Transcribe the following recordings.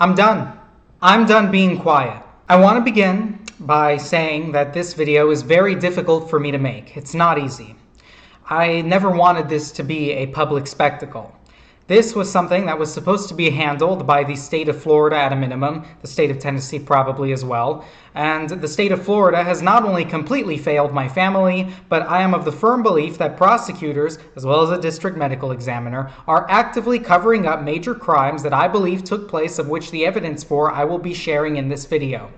I'm done. I'm done being quiet. I want to begin by saying that this video is very difficult for me to make. It's not easy. I never wanted this to be a public spectacle. This was something that was supposed to be handled by the state of Florida at a minimum, the state of Tennessee probably as well, and the state of Florida has not only completely failed my family, but I am of the firm belief that prosecutors, as well as a district medical examiner, are actively covering up major crimes that I believe took place, of which the evidence for I will be sharing in this video.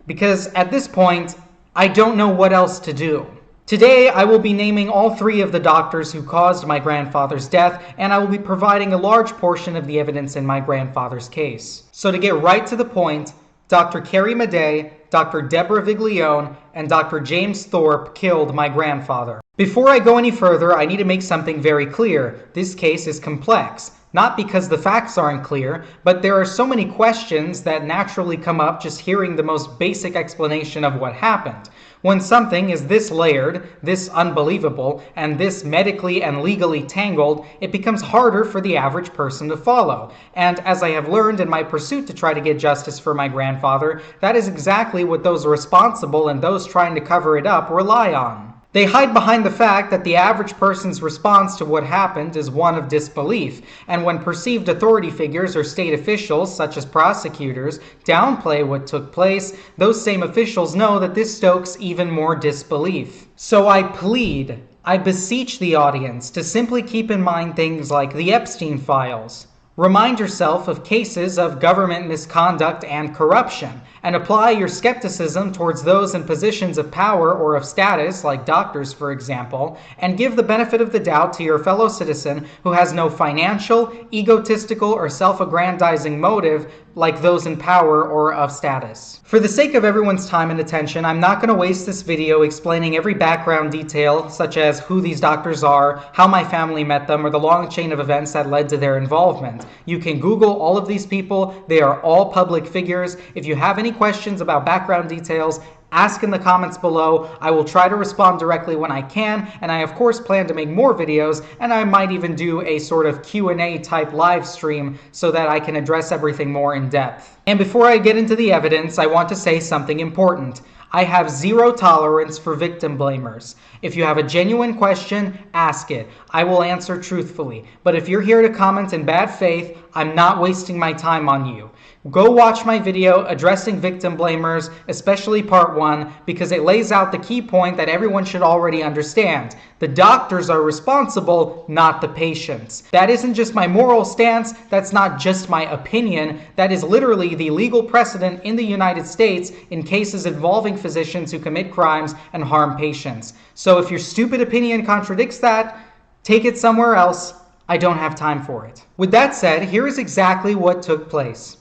Because at this point, I don't know what else to do. Today, I will be naming all three of the doctors who caused my grandfather's death, and I will be providing a large portion of the evidence in my grandfather's case. So to get right to the point, Dr. Carrie Madej, Dr. Deborah Viglione, and Dr. James Thorp killed my grandfather. Before I go any further, I need to make something very clear. This case is complex. Not because the facts aren't clear, but there are so many questions that naturally come up just hearing the most basic explanation of what happened. When something is this layered, this unbelievable, and this medically and legally tangled, it becomes harder for the average person to follow. And as I have learned in my pursuit to try to get justice for my grandfather, that is exactly what those responsible and those trying to cover it up rely on. They hide behind the fact that the average person's response to what happened is one of disbelief, and when perceived authority figures or state officials, such as prosecutors, downplay what took place, those same officials know that this stokes even more disbelief. So I plead, I beseech the audience to simply keep in mind things like the Epstein files. Remind yourself of cases of government misconduct and corruption, and apply your skepticism towards those in positions of power or of status, like doctors for example, and give the benefit of the doubt to your fellow citizen who has no financial, egotistical, or self-aggrandizing motive like those in power or of status. For the sake of everyone's time and attention, I'm not going to waste this video explaining every background detail, such as who these doctors are, how my family met them, or the long chain of events that led to their involvement. You can Google all of these people. They are all public figures. If you have any questions about background details, ask in the comments below. I will try to respond directly when I can, and I of course plan to make more videos, and I might even do a sort of Q&A type live stream so that I can address everything more in depth. And before I get into the evidence, I want to say something important. I have zero tolerance for victim blamers. If you have a genuine question, ask it. I will answer truthfully. But if you're here to comment in bad faith, I'm not wasting my time on you. Go watch my video addressing victim blamers, especially part 1, because it lays out the key point that everyone should already understand. The doctors are responsible, not the patients. That isn't just my moral stance, that's not just my opinion, that is literally the legal precedent in the United States in cases involving physicians who commit crimes and harm patients. So if your stupid opinion contradicts that, take it somewhere else. I don't have time for it. With that said, here is exactly what took place.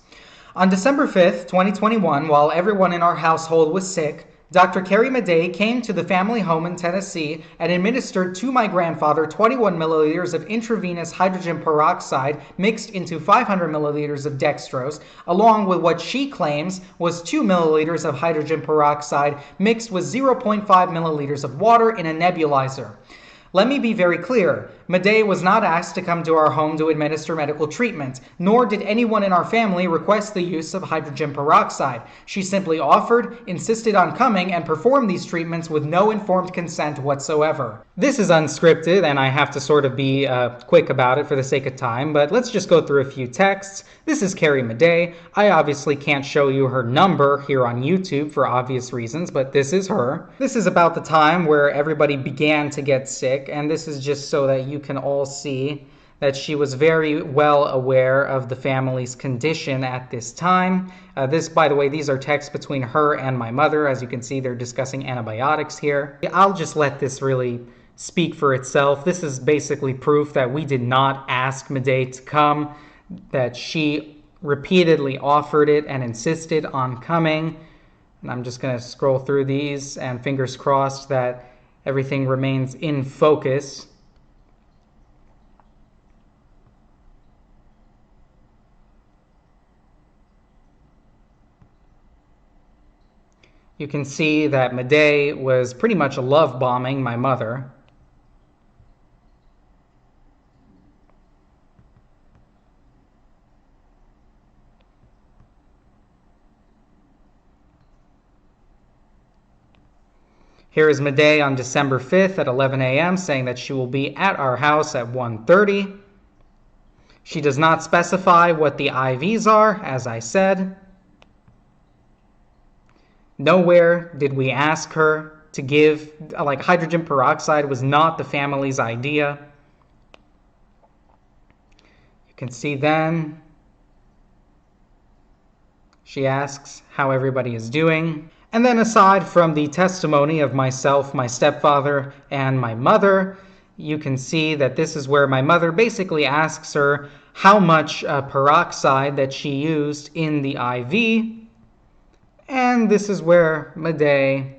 On December 5th, 2021, while everyone in our household was sick, Dr. Carrie Madej came to the family home in Tennessee and administered to my grandfather 21 milliliters of intravenous hydrogen peroxide mixed into 500 milliliters of dextrose, along with what she claims was 2 milliliters of hydrogen peroxide mixed with 0.5 milliliters of water in a nebulizer. Let me be very clear. Madej was not asked to come to our home to administer medical treatment, nor did anyone in our family request the use of hydrogen peroxide. She simply offered, insisted on coming, and performed these treatments with no informed consent whatsoever. This is unscripted, and I have to sort of be quick about it for the sake of time, but let's just go through a few texts. This is Carrie Madej. I obviously can't show you her number here on YouTube for obvious reasons, but this is her. This is about the time where everybody began to get sick, and this is just so that you can all see that she was very well aware of the family's condition at this time. By the way, these are texts between her and my mother. As you can see, they're discussing antibiotics here. I'll just let this really speak for itself. This is basically proof that we did not ask Madej to come, that she repeatedly offered it and insisted on coming. And I'm just going to scroll through these, and fingers crossed that everything remains in focus. You can see that Madej was pretty much love bombing my mother. Here is Madej on December 5th at 11 a.m. saying that she will be at our house at 1:30. She does not specify what the IVs are, as I said. Nowhere did we ask her to give, like, hydrogen peroxide was not the family's idea. You can see then she asks how everybody is doing. And then aside from the testimony of myself, my stepfather, and my mother, you can see that this is where my mother basically asks her how much peroxide that she used in the IV. And this is where Madej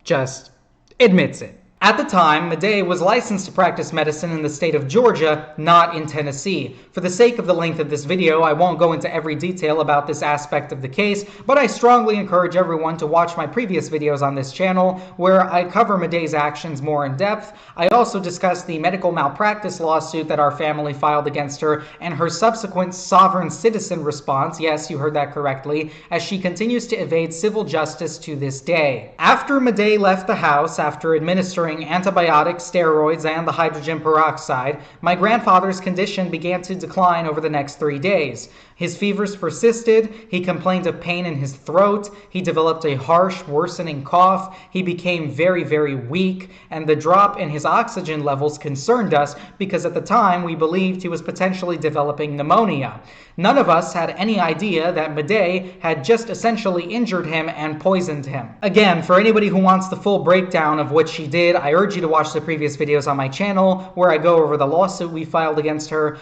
just admits it. At the time, Madej was licensed to practice medicine in the state of Georgia, not in Tennessee. For the sake of the length of this video, I won't go into every detail about this aspect of the case, but I strongly encourage everyone to watch my previous videos on this channel, where I cover Madej's actions more in depth. I also discuss the medical malpractice lawsuit that our family filed against her, and her subsequent sovereign citizen response, yes, you heard that correctly, as she continues to evade civil justice to this day. After Madej left the house, after administering antibiotics, steroids, and the hydrogen peroxide, my grandfather's condition began to decline over the next 3 days. His fevers persisted, he complained of pain in his throat, he developed a harsh, worsening cough, he became very, very weak, and the drop in his oxygen levels concerned us because at the time we believed he was potentially developing pneumonia. None of us had any idea that Madej had just essentially injured him and poisoned him. Again, for anybody who wants the full breakdown of what she did, I urge you to watch the previous videos on my channel where I go over the lawsuit we filed against her.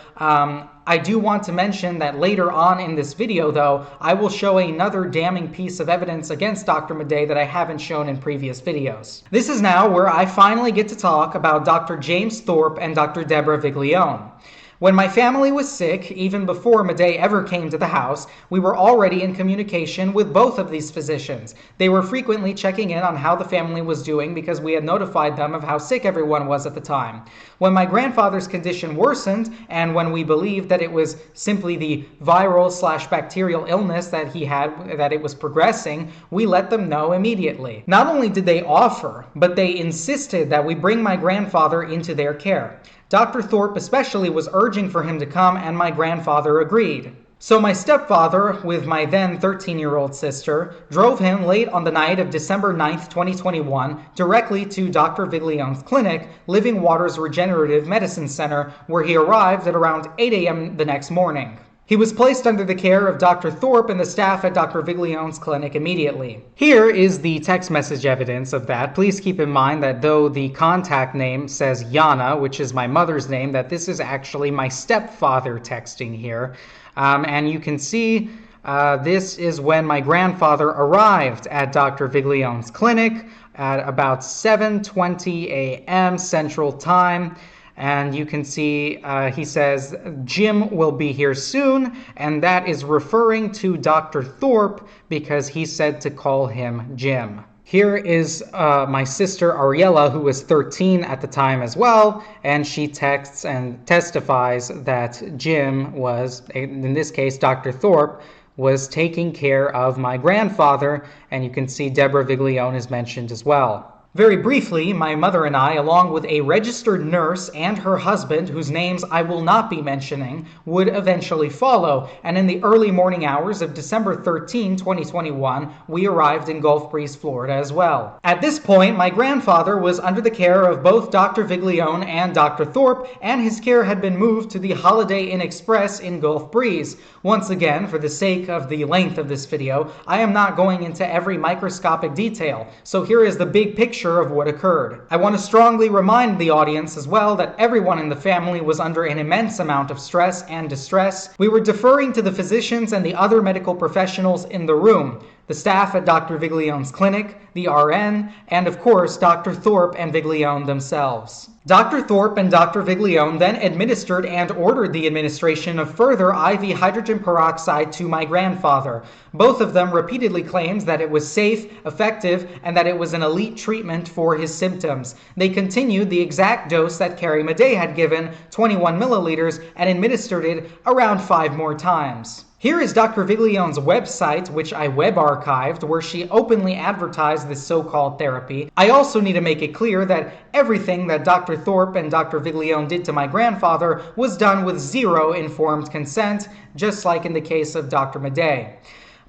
I do want to mention that later on in this video, though, I will show another damning piece of evidence against Dr. Madej that I haven't shown in previous videos. This is now where I finally get to talk about Dr. James Thorp and Dr. Deborah Viglione. When my family was sick, even before Madej ever came to the house, we were already in communication with both of these physicians. They were frequently checking in on how the family was doing because we had notified them of how sick everyone was at the time. When my grandfather's condition worsened, and when we believed that it was simply the viral/bacterial illness that he had, that it was progressing, we let them know immediately. Not only did they offer, but they insisted that we bring my grandfather into their care. Dr. Thorp especially was urging for him to come, and my grandfather agreed. So my stepfather, with my then 13-year-old sister, drove him late on the night of December 9th, 2021, directly to Dr. Viglione's clinic, Living Waters Regenerative Medicine Center, where he arrived at around 8 a.m. the next morning. He was placed under the care of Dr. Thorp and the staff at Dr. Viglione's clinic immediately. Here is the text message evidence of that. Please keep in mind that though the contact name says Yana, which is my mother's name, that this is actually my stepfather texting here. And you can see this is when my grandfather arrived at Dr. Viglione's clinic at about 7:20 a.m. Central Time. And you can see he says, Jim will be here soon, and that is referring to Dr. Thorp because he said to call him Jim. Here is my sister Ariella, who was 13 at the time as well, and she texts and testifies that Jim was, in this case Dr. Thorp, was taking care of my grandfather, and you can see Deborah Viglione is mentioned as well. Very briefly, my mother and I, along with a registered nurse and her husband, whose names I will not be mentioning, would eventually follow, and in the early morning hours of December 13, 2021, we arrived in Gulf Breeze, Florida as well. At this point, my grandfather was under the care of both Dr. Viglione and Dr. Thorp, and his care had been moved to the Holiday Inn Express in Gulf Breeze. Once again, for the sake of the length of this video, I am not going into every microscopic detail, so here is the big picture of what occurred. I want to strongly remind the audience as well that everyone in the family was under an immense amount of stress and distress. We were deferring to the physicians and the other medical professionals in the room, the staff at Dr. Viglione's clinic, the RN, and of course Dr. Thorp and Viglione themselves. Dr. Thorp and Dr. Viglione then administered and ordered the administration of further IV hydrogen peroxide to my grandfather. Both of them repeatedly claimed that it was safe, effective, and that it was an elite treatment for his symptoms. They continued the exact dose that Carrie Madej had given, 21 milliliters, and administered it around 5 more times. Here is Dr. Viglione's website, which I web archived, where she openly advertised criticize this so-called therapy, I also need to make it clear that everything that Dr. Thorp and Dr. Viglione did to my grandfather was done with zero informed consent, just like in the case of Dr. Madej.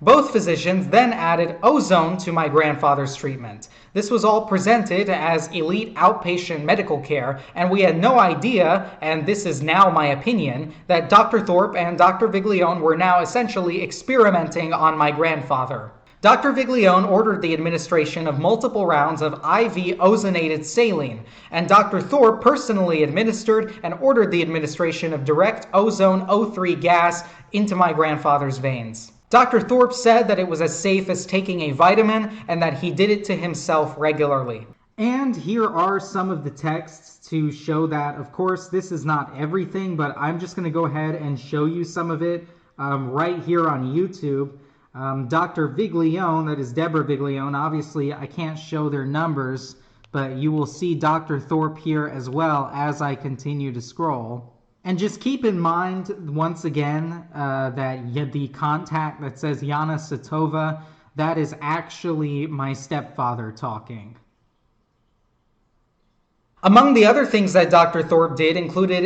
Both physicians then added ozone to my grandfather's treatment. This was all presented as elite outpatient medical care, and we had no idea, and this is now my opinion, that Dr. Thorp and Dr. Viglione were now essentially experimenting on my grandfather. Dr. Viglione ordered the administration of multiple rounds of IV ozonated saline, and Dr. Thorp personally administered and ordered the administration of direct ozone O3 gas into my grandfather's veins. Dr. Thorp said that it was as safe as taking a vitamin and that he did it to himself regularly. And here are some of the texts to show that, of course, this is not everything, but I'm just going to go ahead and show you some of it right here on YouTube. Dr. Viglione, that is Deborah Viglione, obviously I can't show their numbers, but you will see Dr. Thorp here as well as I continue to scroll. And just keep in mind, once again, that the contact that says Yana Satova, that is actually my stepfather talking. Among the other things that Dr. Thorp did included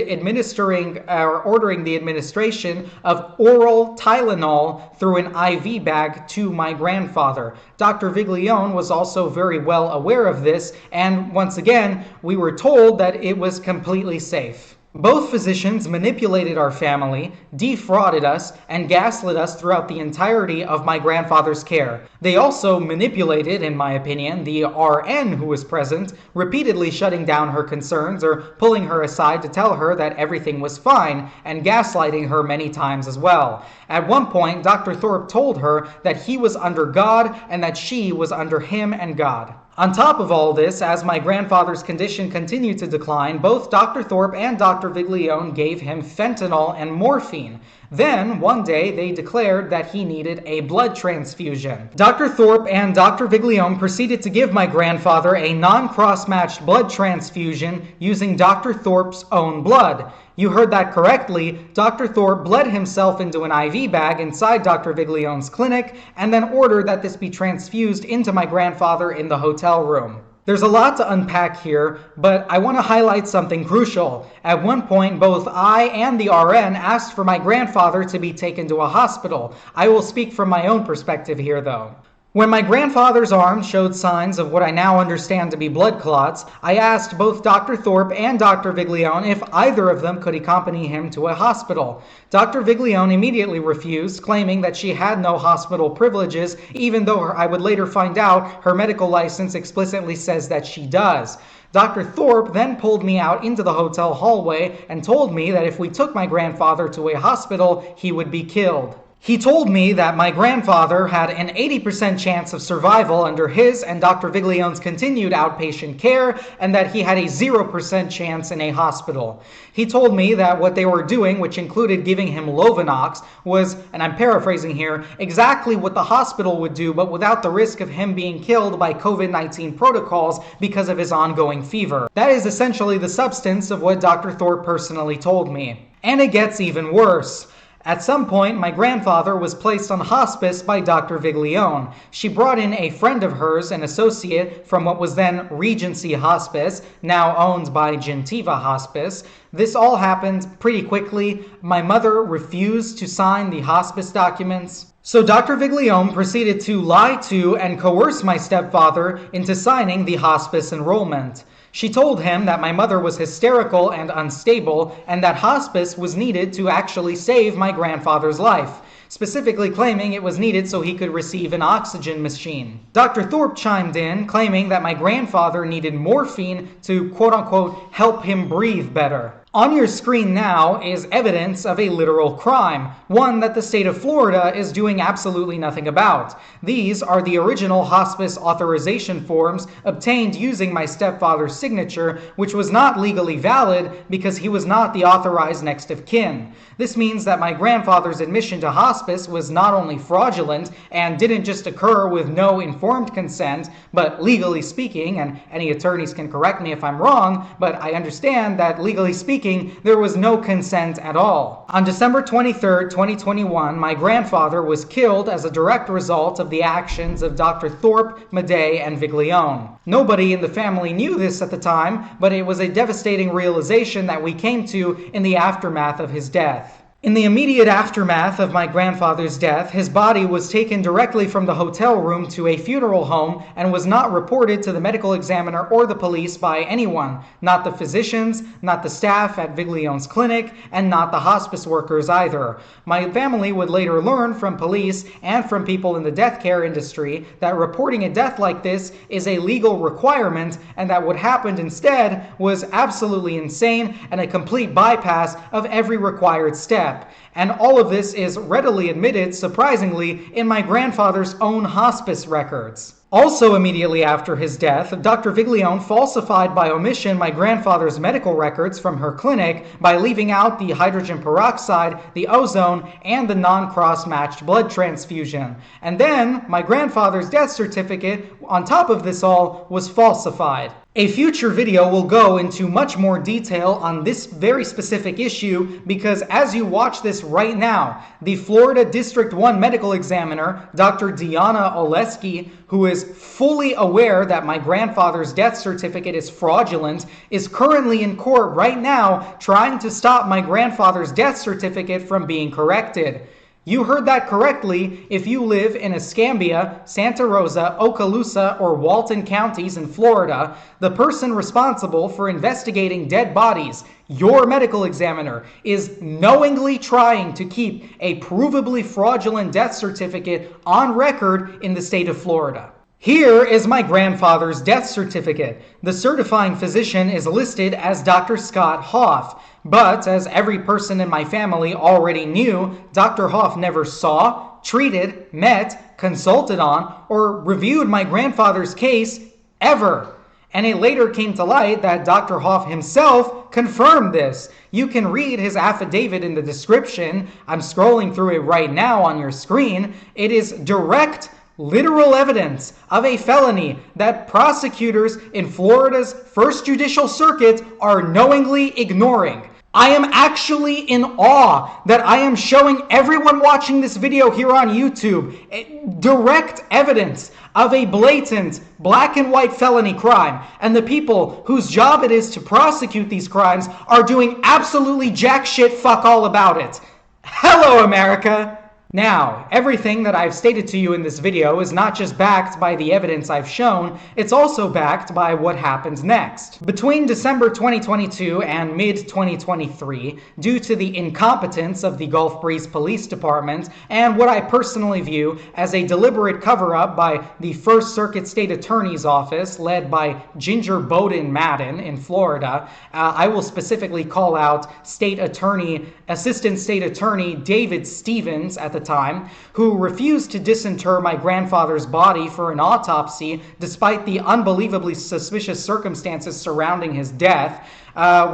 ordering the administration of oral Tylenol through an IV bag to my grandfather. Dr. Viglione was also very well aware of this, and once again, we were told that it was completely safe. Both physicians manipulated our family, defrauded us, and gaslit us throughout the entirety of my grandfather's care. They also manipulated, in my opinion, the RN who was present, repeatedly shutting down her concerns or pulling her aside to tell her that everything was fine, and gaslighting her many times as well. At one point, Dr. Thorp told her that he was under God and that she was under him and God. On top of all this, as my grandfather's condition continued to decline, both Dr. Thorp and Dr. Viglione gave him fentanyl and morphine. Then, one day, they declared that he needed a blood transfusion. Dr. Thorp and Dr. Viglione proceeded to give my grandfather a non-cross-matched blood transfusion using Dr. Thorp's own blood. You heard that correctly. Dr. Thorp bled himself into an IV bag inside Dr. Viglione's clinic and then ordered that this be transfused into my grandfather in the hotel room. There's a lot to unpack here, but I want to highlight something crucial. At one point, both I and the RN asked for my grandfather to be taken to a hospital. I will speak from my own perspective here, though. When my grandfather's arm showed signs of what I now understand to be blood clots, I asked both Dr. Thorp and Dr. Viglione if either of them could accompany him to a hospital. Dr. Viglione immediately refused, claiming that she had no hospital privileges, even though I would later find out her medical license explicitly says that she does. Dr. Thorp then pulled me out into the hotel hallway and told me that if we took my grandfather to a hospital, he would be killed. He told me that my grandfather had an 80% chance of survival under his and Dr. Viglione's continued outpatient care, and that he had a 0% chance in a hospital. He told me that what they were doing, which included giving him Lovenox, was, and I'm paraphrasing here, exactly what the hospital would do, but without the risk of him being killed by COVID-19 protocols because of his ongoing fever. That is essentially the substance of what Dr. Thorp personally told me. And it gets even worse. At some point, my grandfather was placed on hospice by Dr. Viglione. She brought in a friend of hers, an associate from what was then Regency Hospice, now owned by Gentiva Hospice. This all happened pretty quickly. My mother refused to sign the hospice documents. So Dr. Viglione proceeded to lie to and coerce my stepfather into signing the hospice enrollment. She told him that my mother was hysterical and unstable, and that hospice was needed to actually save my grandfather's life, specifically claiming it was needed so he could receive an oxygen machine. Dr. Thorp chimed in, claiming that my grandfather needed morphine to quote-unquote help him breathe better. On your screen now is evidence of a literal crime, one that the state of Florida is doing absolutely nothing about. These are the original hospice authorization forms obtained using my stepfather's signature, which was not legally valid because he was not the authorized next of kin. This means that my grandfather's admission to hospice was not only fraudulent and didn't just occur with no informed consent, but legally speaking, and any attorneys can correct me if I'm wrong, but I understand that legally speaking, speaking, there was no consent at all. On December 23, 2021, my grandfather was killed as a direct result of the actions of Dr. Thorp, Madej, and Viglione. Nobody in the family knew this at the time, but it was a devastating realization that we came to in the aftermath of his death. In the immediate aftermath of my grandfather's death, his body was taken directly from the hotel room to a funeral home and was not reported to the medical examiner or the police by anyone, not the physicians, not the staff at Viglione's clinic, and not the hospice workers either. My family would later learn from police and from people in the death care industry that reporting a death like this is a legal requirement, and that what happened instead was absolutely insane and a complete bypass of every required step. And all of this is readily admitted, surprisingly, in my grandfather's own hospice records. Also immediately after his death, Dr. Viglione falsified by omission my grandfather's medical records from her clinic by leaving out the hydrogen peroxide, the ozone, and the non-cross-matched blood transfusion. And then, my grandfather's death certificate, on top of this all, was falsified. A future video will go into much more detail on this very specific issue because as you watch this right now, the Florida District 1 medical examiner, Dr. Diana Oleski, who is fully aware that my grandfather's death certificate is fraudulent, is currently in court right now trying to stop my grandfather's death certificate from being corrected. You heard that correctly. If you live in Escambia, Santa Rosa, Okaloosa, or Walton counties in Florida, the person responsible for investigating dead bodies, your medical examiner, is knowingly trying to keep a provably fraudulent death certificate on record in the state of Florida. Here is my grandfather's death certificate. The certifying physician is listed as Dr. Scott Hoff. But, as every person in my family already knew, Dr. Hoff never saw, treated, met, consulted on, or reviewed my grandfather's case ever. And it later came to light that Dr. Hoff himself confirmed this. You can read his affidavit in the description. I'm scrolling through it right now on your screen. It is direct, literal evidence of a felony that prosecutors in Florida's First Judicial Circuit are knowingly ignoring. I am actually in awe that I am showing everyone watching this video here on YouTube direct evidence of a blatant black and white felony crime, and the people whose job it is to prosecute these crimes are doing absolutely jack shit fuck all about it. Hello, America! Now, everything that I've stated to you in this video is not just backed by the evidence I've shown, it's also backed by what happens next. Between December 2022 and mid-2023, due to the incompetence of the Gulf Breeze Police Department and what I personally view as a deliberate cover-up by the First Circuit State Attorney's Office, led by Ginger Bowden Madden in Florida, I will specifically call out Assistant State Attorney David Stevens at the time, who refused to disinter my grandfather's body for an autopsy despite the unbelievably suspicious circumstances surrounding his death.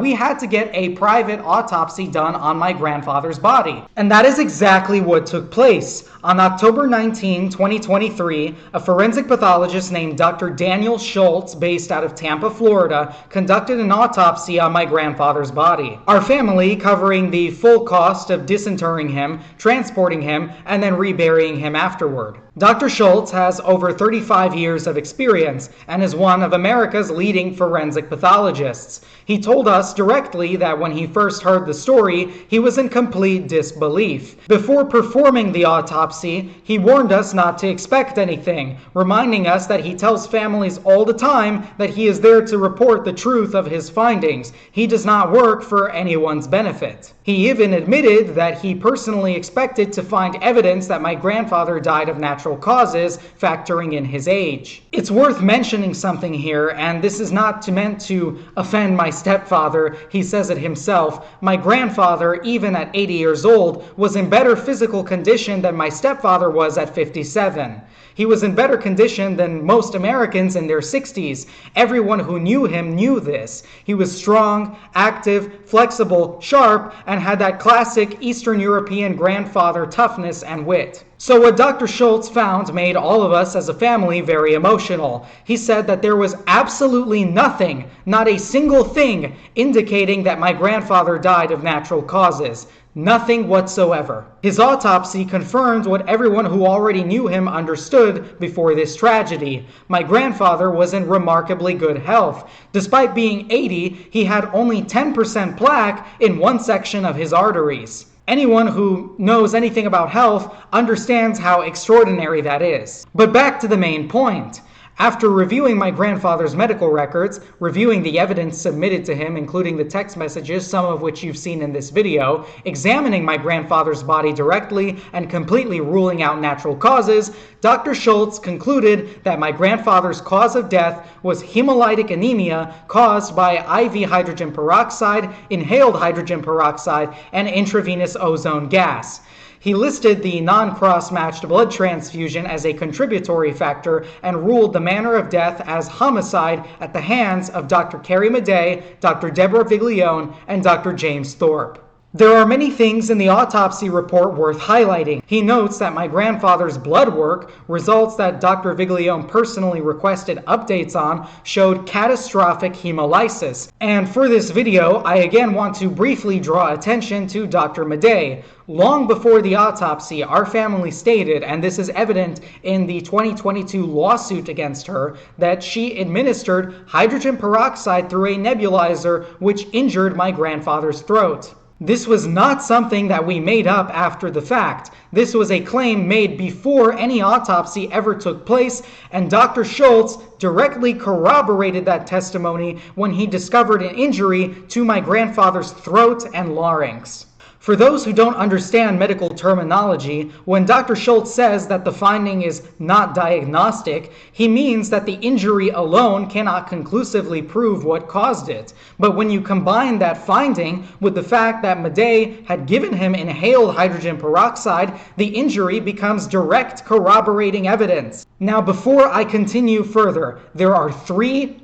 We had to get a private autopsy done on my grandfather's body. And that is exactly what took place. On October 19, 2023, a forensic pathologist named Dr. Daniel Schultz, based out of Tampa, Florida, conducted an autopsy on my grandfather's body. Our family covering the full cost of disinterring him, transporting him, and then reburying him afterward. Dr. Schultz has over 35 years of experience and is one of America's leading forensic pathologists. He told us directly that when he first heard the story, he was in complete disbelief. Before performing the autopsy, he warned us not to expect anything, reminding us that he tells families all the time that he is there to report the truth of his findings. He does not work for anyone's benefit. He even admitted that he personally expected to find evidence that my grandfather died of natural causes, factoring in his age. It's worth mentioning something here, and this is not meant to offend my stepfather. He says it himself. My grandfather, even at 80 years old, was in better physical condition than my stepfather was at 57. He was in better condition than most Americans in their 60s. Everyone who knew him knew this. He was strong, active, flexible, sharp, and had that classic Eastern European grandfather toughness and wit. So what Dr. Schultz found made all of us as a family very emotional. He said that there was absolutely nothing, not a single thing, indicating that my grandfather died of natural causes. Nothing whatsoever. His autopsy confirmed what everyone who already knew him understood before this tragedy. My grandfather was in remarkably good health. Despite being 80, he had only 10% plaque in one section of his arteries. Anyone who knows anything about health understands how extraordinary that is. But back to the main point. After reviewing my grandfather's medical records, reviewing the evidence submitted to him, including the text messages, some of which you've seen in this video, examining my grandfather's body directly and completely ruling out natural causes, Dr. Schultz concluded that my grandfather's cause of death was hemolytic anemia caused by IV hydrogen peroxide, inhaled hydrogen peroxide, and intravenous ozone gas. He listed the non-cross-matched blood transfusion as a contributory factor and ruled the manner of death as homicide at the hands of Dr. Carrie Madej, Dr. Deborah Viglione, and Dr. James Thorp. There are many things in the autopsy report worth highlighting. He notes that my grandfather's blood work, results that Dr. Viglione personally requested updates on, showed catastrophic hemolysis. And for this video, I again want to briefly draw attention to Dr. Madej. Long before the autopsy, our family stated, and this is evident in the 2022 lawsuit against her, that she administered hydrogen peroxide through a nebulizer which injured my grandfather's throat. This was not something that we made up after the fact. This was a claim made before any autopsy ever took place, and Dr. Schultz directly corroborated that testimony when he discovered an injury to my grandfather's throat and larynx. For those who don't understand medical terminology, when Dr. Schultz says that the finding is not diagnostic, he means that the injury alone cannot conclusively prove what caused it. But when you combine that finding with the fact that Madej had given him inhaled hydrogen peroxide, the injury becomes direct corroborating evidence. Now, before I continue further, there are three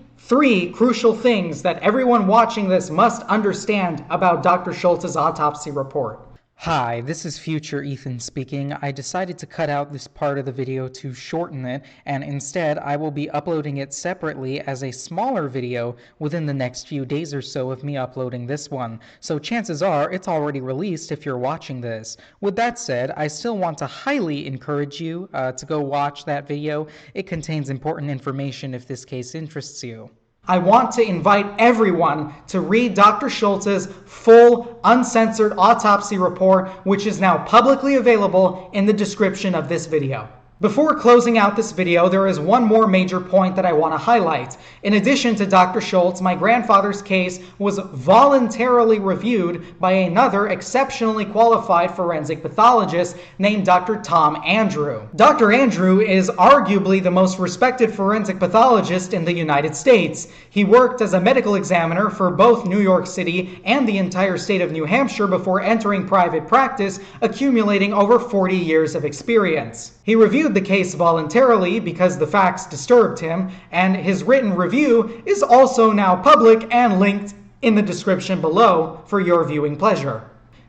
crucial things that everyone watching this must understand about Dr. Schultz's autopsy report. Hi, this is future Ethan speaking. I decided to cut out this part of the video to shorten it, and instead I will be uploading it separately as a smaller video within the next few days or so of me uploading this one. So chances are it's already released if you're watching this. With that said, I still want to highly encourage you to go watch that video. It contains important information if this case interests you. I want to invite everyone to read Dr. Schultz's full, uncensored autopsy report, which is now publicly available in the description of this video. Before closing out this video, there is one more major point that I want to highlight. In addition to Dr. Schultz, my grandfather's case was voluntarily reviewed by another exceptionally qualified forensic pathologist named Dr. Tom Andrew. Dr. Andrew is arguably the most respected forensic pathologist in the United States. He worked as a medical examiner for both New York City and the entire state of New Hampshire before entering private practice, accumulating over 40 years of experience. He reviewed the case voluntarily because the facts disturbed him, and his written review is also now public and linked in the description below for your viewing pleasure.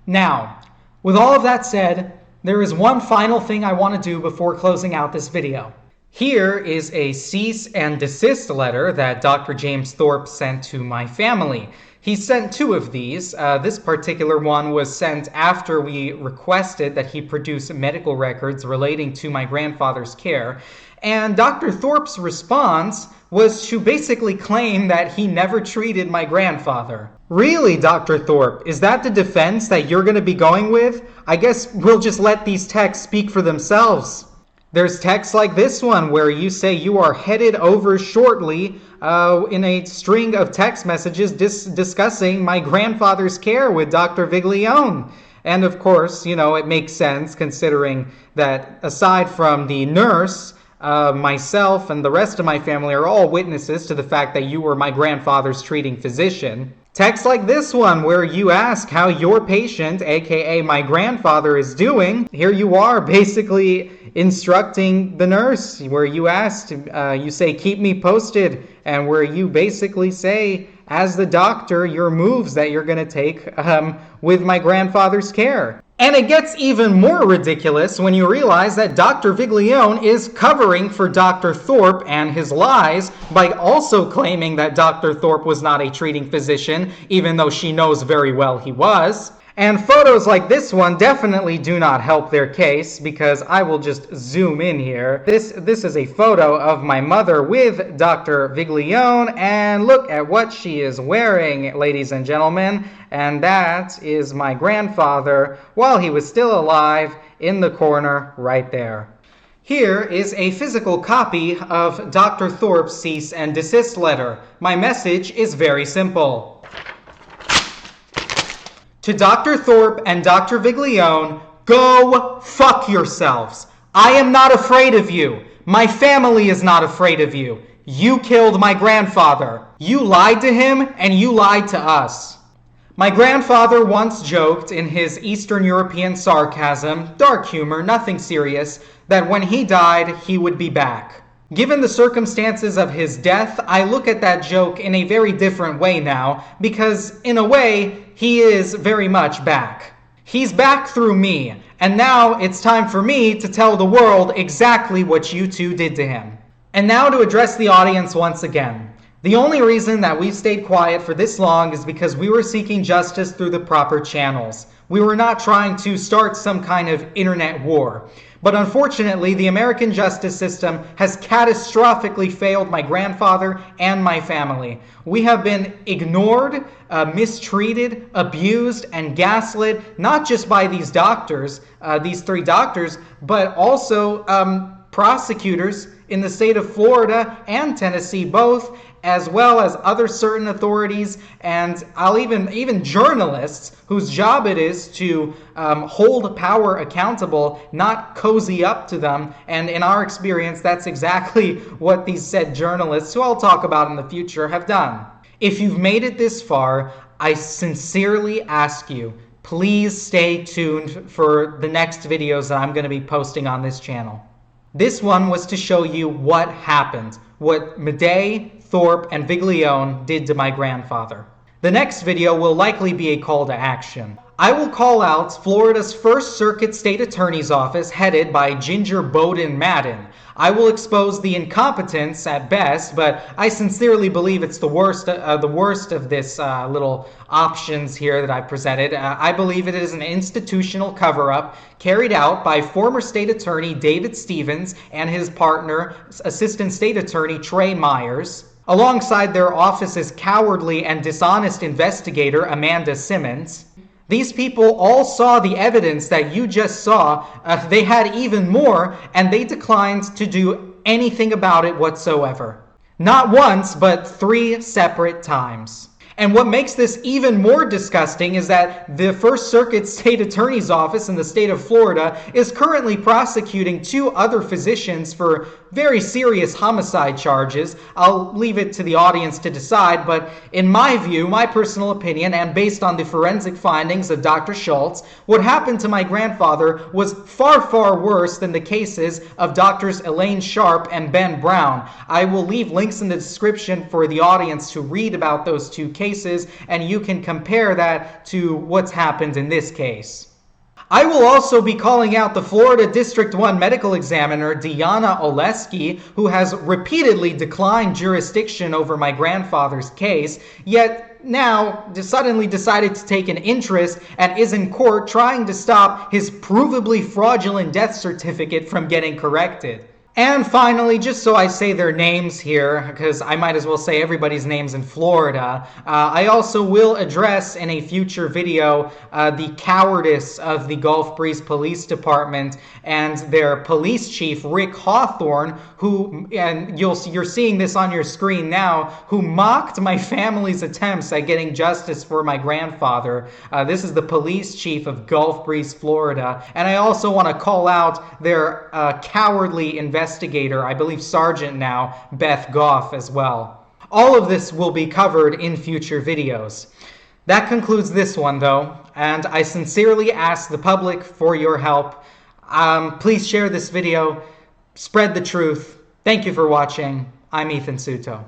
Now, with all of that said, there is one final thing I want to do before closing out this video. Here is a cease and desist letter that Dr. James Thorp sent to my family. He sent two of these. This particular one was sent after we requested that he produce medical records relating to my grandfather's care. And Dr. Thorp's response was to basically claim that he never treated my grandfather. Really, Dr. Thorp, is that the defense that you're going to be going with? I guess we'll just let these texts speak for themselves. There's texts like this one where you say you are headed over shortly in a string of text messages discussing my grandfather's care with Dr. Viglione. And of course, you know, it makes sense considering that aside from the nurse, myself and the rest of my family are all witnesses to the fact that you were my grandfather's treating physician. Text like this one where you ask how your patient, aka my grandfather, is doing. Here you are basically instructing the nurse, where you asked, you say, keep me posted, and where you basically say, as the doctor, your moves that you're going to take with my grandfather's care. And it gets even more ridiculous when you realize that Dr. Viglione is covering for Dr. Thorp and his lies by also claiming that Dr. Thorp was not a treating physician, even though she knows very well he was. And photos like this one definitely do not help their case, because I will just zoom in here. This is a photo of my mother with Dr. Viglione, and look at what she is wearing, ladies and gentlemen. And that is my grandfather while he was still alive in the corner right there. Here is a physical copy of Dr. Thorp's cease and desist letter. My message is very simple. To Dr. Thorp and Dr. Viglione, go fuck yourselves. I am not afraid of you. My family is not afraid of you. You killed my grandfather. You lied to him and you lied to us. My grandfather once joked in his Eastern European sarcasm, dark humor, nothing serious, that when he died, he would be back. Given the circumstances of his death, I look at that joke in a very different way now, because in a way, he is very much back. He's back through me, and now it's time for me to tell the world exactly what you two did to him. And now to address the audience once again. The only reason that we've stayed quiet for this long is because we were seeking justice through the proper channels. We were not trying to start some kind of internet war. But unfortunately, the American justice system has catastrophically failed my grandfather and my family. We have been ignored, mistreated, abused, and gaslit, not just by these doctors, these three doctors, but also prosecutors in the state of Florida and Tennessee both, as well as other certain authorities, and even journalists whose job it is to hold power accountable, not cozy up to them. And in our experience, that's exactly what these said journalists, who I'll talk about in the future, have done. If you've made it this far, I sincerely ask you, please stay tuned for the next videos that I'm going to be posting on this channel. This one was to show you what happened, what Madej, Thorp, and Viglione did to my grandfather. The next video will likely be a call to action. I will call out Florida's First Circuit State Attorney's Office headed by Ginger Bowden Madden. I will expose the incompetence at best, but I sincerely believe it's the worst of this little options here that I presented. I believe it is an institutional cover-up carried out by former state attorney David Stevens and his partner, Assistant State Attorney Trey Myers, alongside their office's cowardly and dishonest investigator Amanda Simmons. These people all saw the evidence that you just saw. They had even more, and they declined to do anything about it whatsoever. Not once, but 3 separate times. And what makes this even more disgusting is that the First Circuit State Attorney's Office in the state of Florida is currently prosecuting 2 other physicians for very serious homicide charges. I'll leave it to the audience to decide, but in my view, my personal opinion, and based on the forensic findings of Dr. Schultz, what happened to my grandfather was far, far worse than the cases of Drs. Elaine Sharp and Ben Brown. I will leave links in the description for the audience to read about those 2 cases, and you can compare that to what's happened in this case. I will also be calling out the Florida District 1 medical examiner, Deanna Oleski, who has repeatedly declined jurisdiction over my grandfather's case, yet now suddenly decided to take an interest and is in court trying to stop his provably fraudulent death certificate from getting corrected. And finally, just so I say their names here, because I might as well say everybody's names in Florida, I also will address in a future video the cowardice of the Gulf Breeze Police Department and their police chief, Rick Hawthorne, who, and you're seeing this on your screen now, who mocked my family's attempts at getting justice for my grandfather. This is the police chief of Gulf Breeze, Florida. And I also want to call out their cowardly investigator, I believe Sergeant now, Beth Goff as well. All of this will be covered in future videos. That concludes this one though, and I sincerely ask the public for your help. Please share this video, spread the truth. Thank you for watching. I'm Ethan Suto.